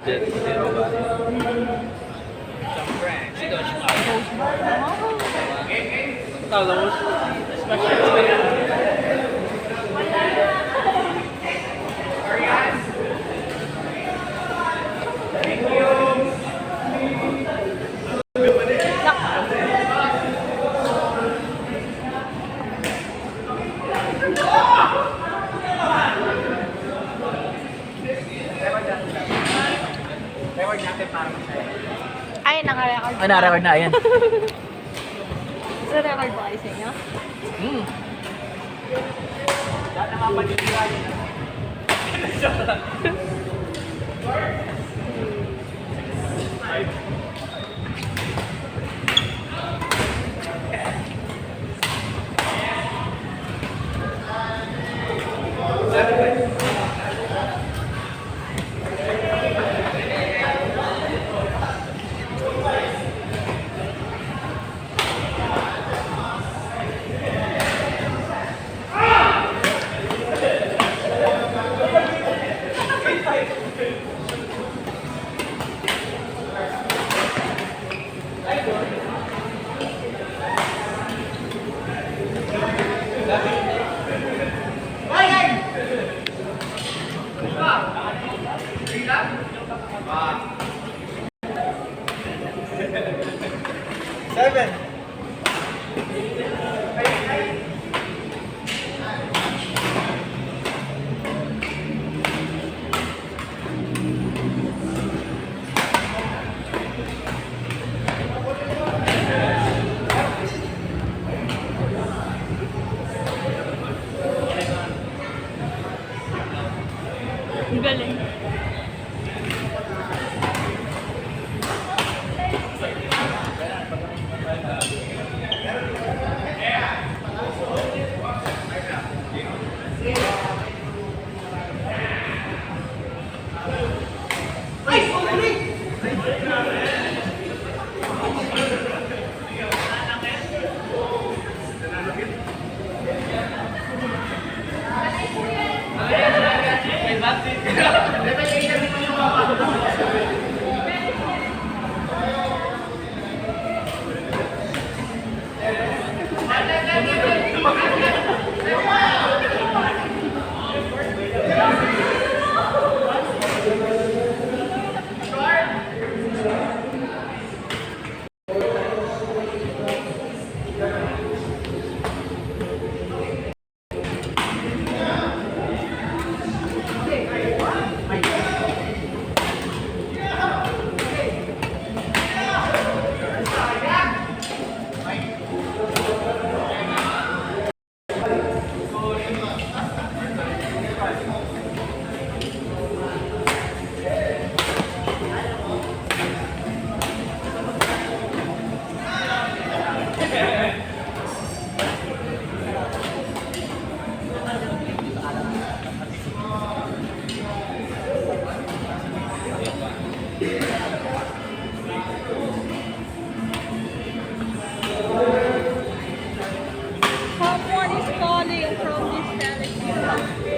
Siyempre, ito siya. Tapos, Ay, naka-record. oh, na-record na, ayan. Naka-record ba kayo sa inyo? Hmm. Ang galing. Someone is calling from this telephone.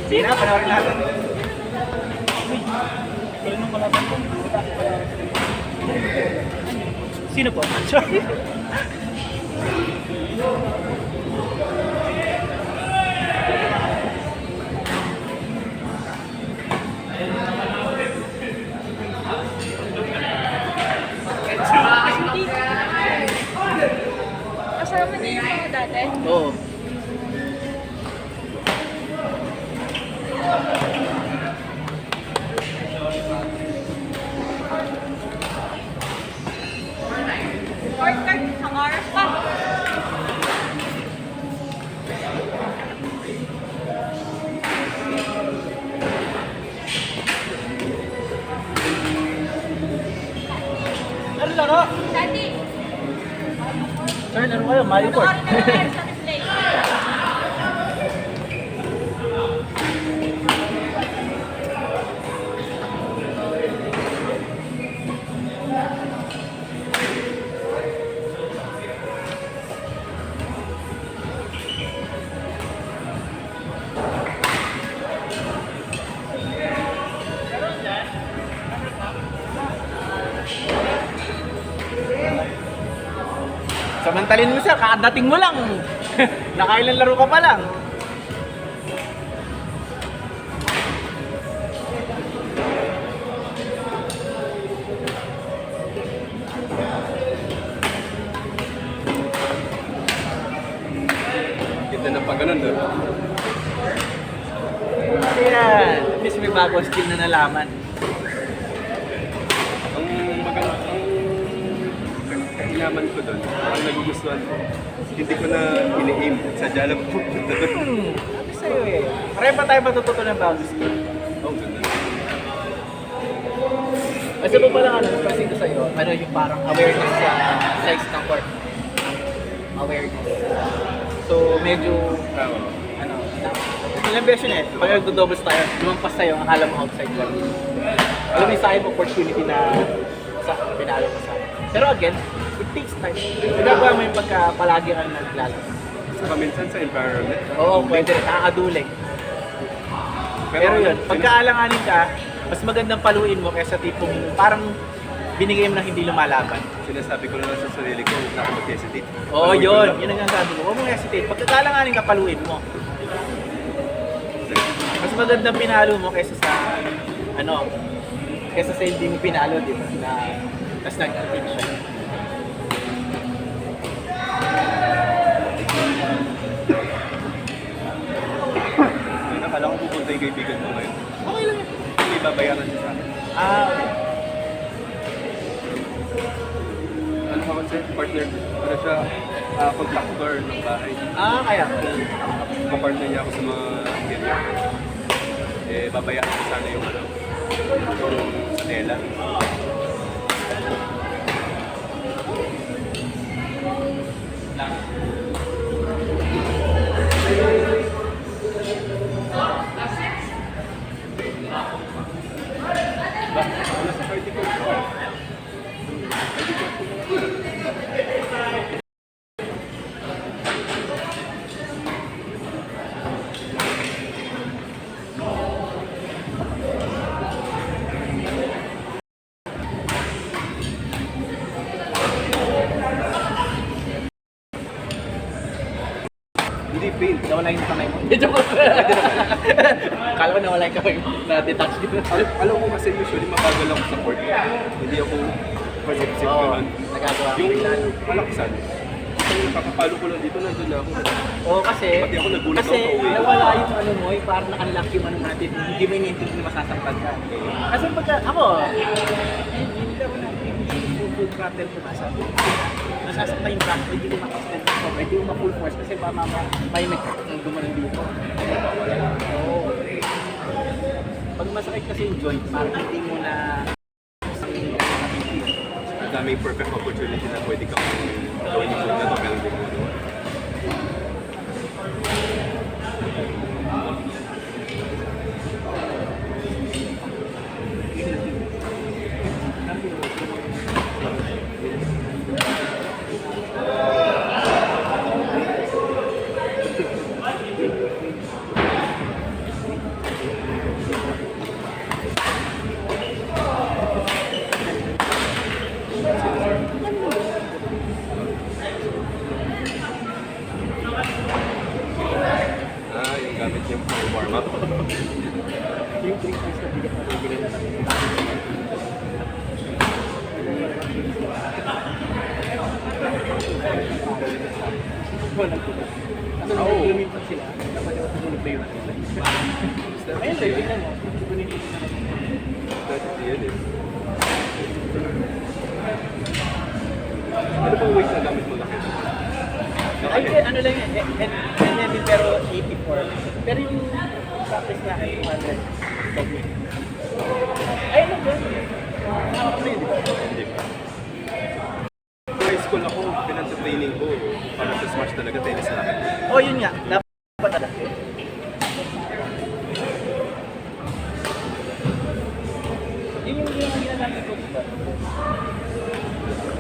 Sino? Panoorin natin. Sino po? Sorry. Kasama niyo yung mga dati? Oo. kayo, Mario Kart. Panoorin na lang sa replay. Samantalin mo siya, kakadating mo lang. Nakailan laro ka pa lang. Ganda na pag ganun doon. Ayan, at least may bagong skill na nalaman. Ang maganda, ang kainaman ko doon, ang nagugustuhan ko, hindi ko na ini-aim. Sadya lang pupunta doon. Sabi sa'yo eh. Pareho pa tayo matututo ng bagong skill. Oh, ganda. Kasi po pala ano, napansin ko sa'yo, ano yung parang awareness sa size ng court. Awareness. So, medyo, Tama. ano, ilang beses yun eh, pag nagdo-doubles tayo, lumampas tayo, akala mo outside lang. Alam mo yung sa akin opportunity na sa pinalo ko sa akin. Pero again, it takes time. Nagagawa mo yung pagka palagi kang naglalaro. Saka minsan sa environment. Oo, pwede rin, nakakaduling. Pero yun, pagka alanganin ka, mas magandang paluin mo kaysa tipong parang binigay mo na hindi lumalaban. Sinasabi ko na lang sa sarili ko, huwag na ako mag-hesitate. Oo, Paluin ko yun. lang. Yun ang sabi ko. Huwag mong hesitate. Pagkakalanganin ka, paluin mo. Mas magandang pinalo mo kaysa sa, ano, kaysa sa hindi mo pinalo, di ba? Na, tas nag-teach siya. Yun, akala ko pupunta yung kaibigan mo ngayon. Okay lang yun. May babayaran siya sa akin. Okay. Ano pa kasi, partner, ano siya, contractor ng bahay. Kaya. Kapartner niya ako sa mga ganyan. Eh, babayaran ko sana yung ano, yung sa tela. Ba, wala sa party ko. Hindi paint. Nawala yung kamay mo. Joke. Kala ko nawala yung kamay mo. Na-detach dito. Alam ko kasi usually mabagal ako sa court. Hindi ako perceptive Oo. naman. Nagagawa ko Yung bigla. malaksan. Yung kakapalo ko lang dito, nandun na ako. Oo, kasi, Pati ako nagulat kasi ako pauwi. nawala yung ano mo, yung parang nakanlock yung ano natin, hindi mo iniintindi na masasaktan ka. Kasi pagka, ako, hindi ako na full throttle ko nasa. Nasasaktan yung throttle, hindi ko makastent ko, hindi ko ma-full force kasi ba mama, may gumanon dito. Oo. Pag masakit kasi yung joint, parang hindi mo na Ang daming perfect opportunity na pwede kang gawin yung move na to, pero hindi mo nagawa. Yung gamit niya for warm-up. yung 3 times na bigat na regular na natin. Walang tulog. Kasi nung lumipat sila, dapat yung matutulog na yun. Ayun lang, tingnan mo. Kunin dito na natin. Dati yan eh. Ano bang weight na gamit mo laki? Ay, ano lang yan, heavy pero 84. Pero yung practice na ay 200. Ay, ano ba? Hindi pa. High school ako, pinag-training ko. talaga, tennis racket. Oh, yun nga. Dapat talaga. Yun yung ginagamit ko.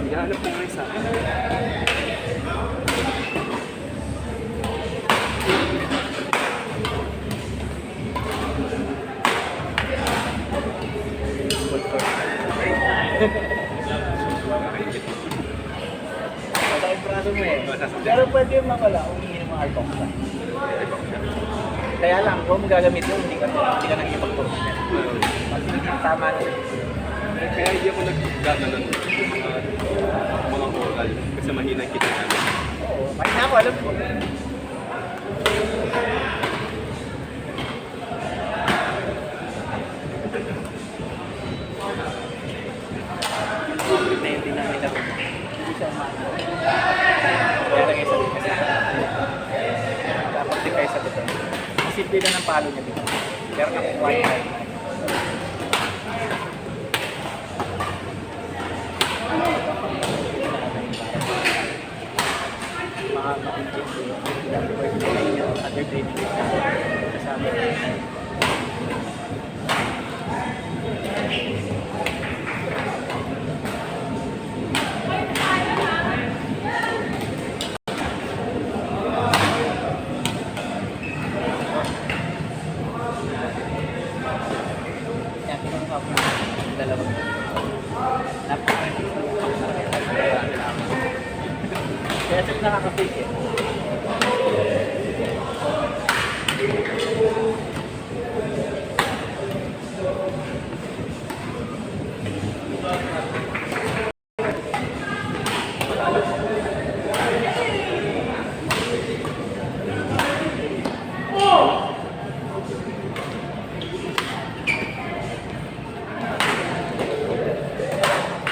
Hinahanap ko nga sa akin. Wala yung braso mo eh. Masasadya. Pero pwede yung mawala kung hindi mo hardbox ka. Kaya lang, kung mo gagamit yun, hindi ka nang ipag-turn. Pag hindi tama na. Kaya hindi ako nag-gaganon mga oral kasi mahina yung kita namin. Oo, mahina ako, alam ko. Hindi namin ako. Hindi siya umano. Kaya lang isa din kasi. Dapat din kayo sa beto. Simple lang ang palo niya dito. Pero nakukuha niya. Mga mapintin ko. Other training kasama. Yan, pinag-up mo. Dalawang. Kaya sila nakaka-fake eh.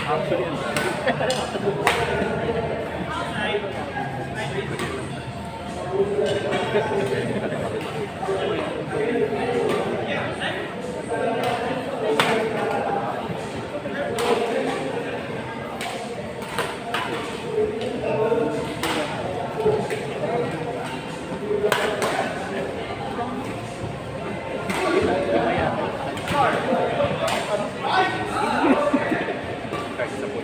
Actually, Kahit sa po.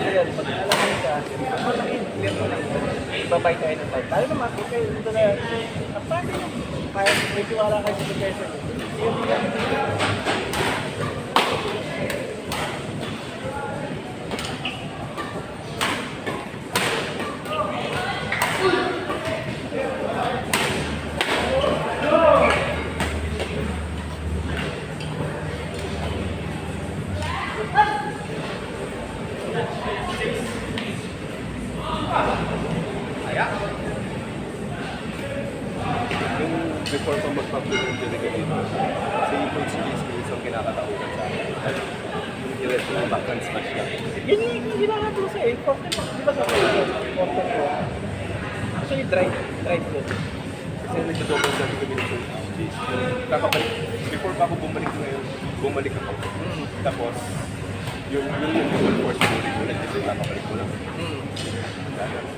Ayun, pag alam ka, malaking clear mo lang. Ibabay tayo ng time. Lalo naman, kung kayo dito na, paano yung kaya may tiwala kayo sa professor? Yun yan. Yung before pa magpa-fluent yung dito, kasi yung coach case ko isang kinakatakutan sa akin. Yung direct na backhand smash lang. Yun yung ginagawa sa eh. Forte pa. Di ba sa forte ko? Actually, drive ko. Kasi nagdodouble sabi kami ng coach case. Kakabalik, before pa ako bumalik ako. Tapos, yung force ko rin ulit kasi kakabalik ko lang.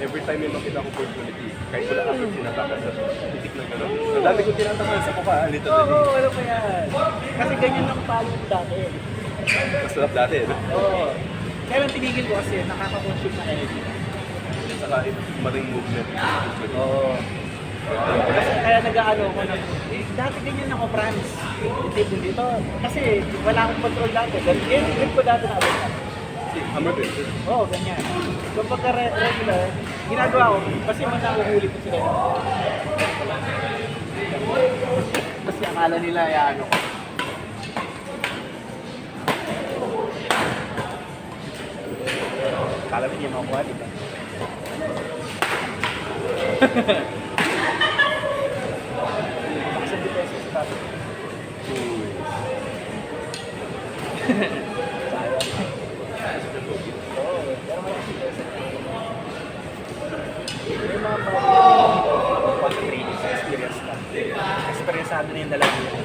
Every time may makita ko opportunity, kahit wala ako tinatakas sa titik na gano'n. Ang dami ko tinatakas sa mukha, lito Oo, ano pa yan? Kasi ganyan lang palo ko dati. Mas sarap dati, no? Oo. Kaya lang tinigil ko kasi nakaka-consume na energy. At saka maring movement. Oo. Kasi kaya nag-aano ako na, dati ganyan ako, promise. Hindi dito. Kasi wala akong control dati. Ganyan, grip ko dati na abot. Hammer Twister. Oo, ganyan. Kapag regular, ginagawa ko, kasi man nakuhuli ko sila. Kasi akala nila, ano ko. Akala mo hindi makuha, di ba? Baka sa depensa sa tabi. Oo, pero malaki depensa. May mga bagay pag training sa experience ka. Experienceado na yung dalawa yun.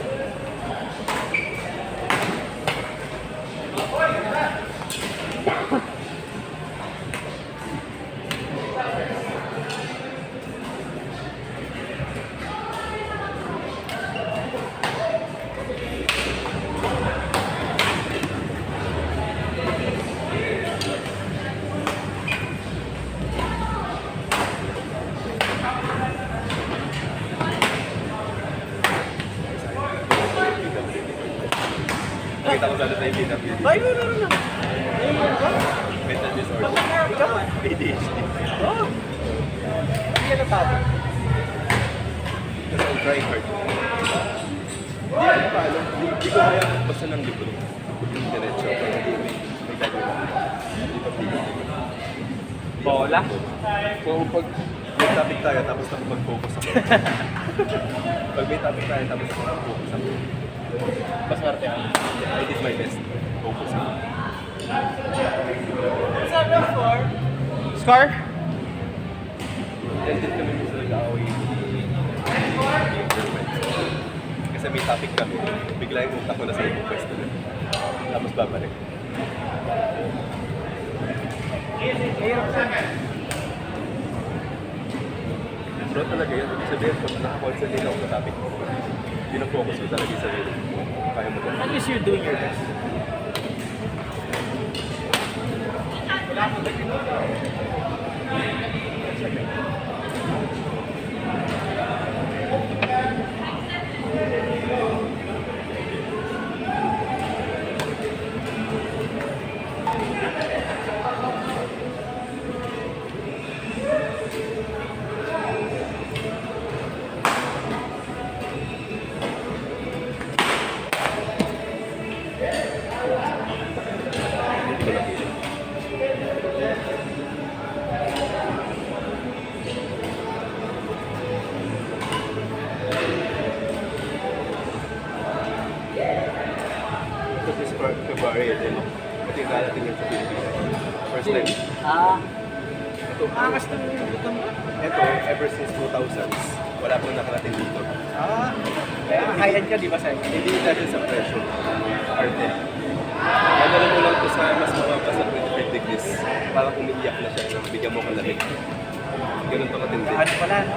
Nakita ko sana tayo PWD. Ay, meron na. Mental disorder. Ikaw ah. ADHD. Oo. Hindi yan natapos. Kasi I'm trying hard. Hindi ko makaalam. Hindi ko kaya basta ng libro. Yung diretso. May gagawin. Hindi pa pili. Bola? Kung pag may topic tayo tapos nakapag-focus ako. Pag may topic tayo tapos nakapag-focus ako. Paswerte ako. I did my best. Focus ako. Sabi ako, Scar? Then din kami minsan nag-aaway ni girlfriend. Kasi may topic kami. Bigla yung utak ko na sa ibang pwesto na. Tapos babalik. Mahirap sana. Pero talaga yan. Ibig sabihin, pag nakakonsentrate ako sa topic ko, pinafocus ko talaga yung sarili ko. Kaya mo At least you're doing your best. Hindi ko napili. Ito this February, ano? Ito yung darating yan sa Pilipinas. First time. Ah, Ito, angas ng luto mo. ito, ever since 2000s, wala pong nakarating dito. Ah, kaya high-end ka, di ba, sir? Hindi dahil sa presyo. Arte. Nadala mo lang ito sa mas mababa sa 25 degrees. Parang umiiyak na siya. Bigyan mo kalamig. Ganun to katindi. Ano pala, no?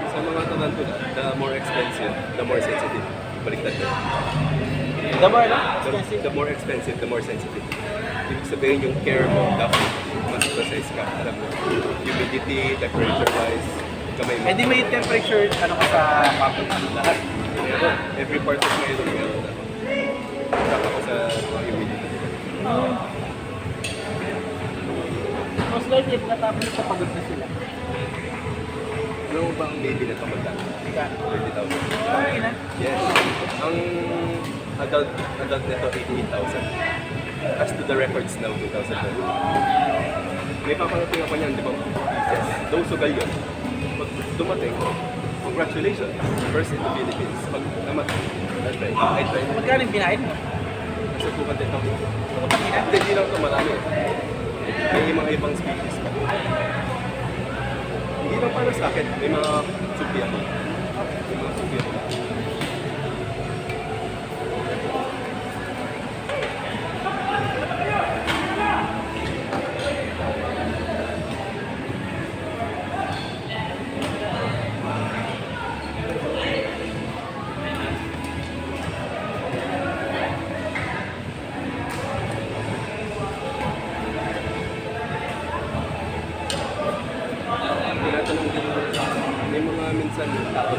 Sa mga tarantula, the more expensive, the more sensitive. Baliktad yun. The more, no? The more expensive, the more sensitive. Ibig sabihin yung care mo, dapat mas precise ka. Alam mo, humidity, temperature-wise, kamay mo. Eh di may temperature, ano ka sa kapit lahat. Meron. Every part of my room meron na. Saka ko sa mga humidity. Most likely, natapos sa pagod na sila. Ano ba ang baby na ito magkano? Ika. 30,000. Okay na. Yes. Ang adult nito, 88,000. As to the records now, 2020. May paparating ako niyan, di ba? Yes. Those sugal yun. Pag dumating, congratulations. First in the Philippines. Pag namatay, I'll try. I try. Magkano yung binayad mo? Kasi 200,000. Kapatid. Hindi lang ito marami. May mga ibang species pa. Hindi lang para sa akin. May mga supi ako. May mga supi ako. Tinatanong din, may mga minsan tao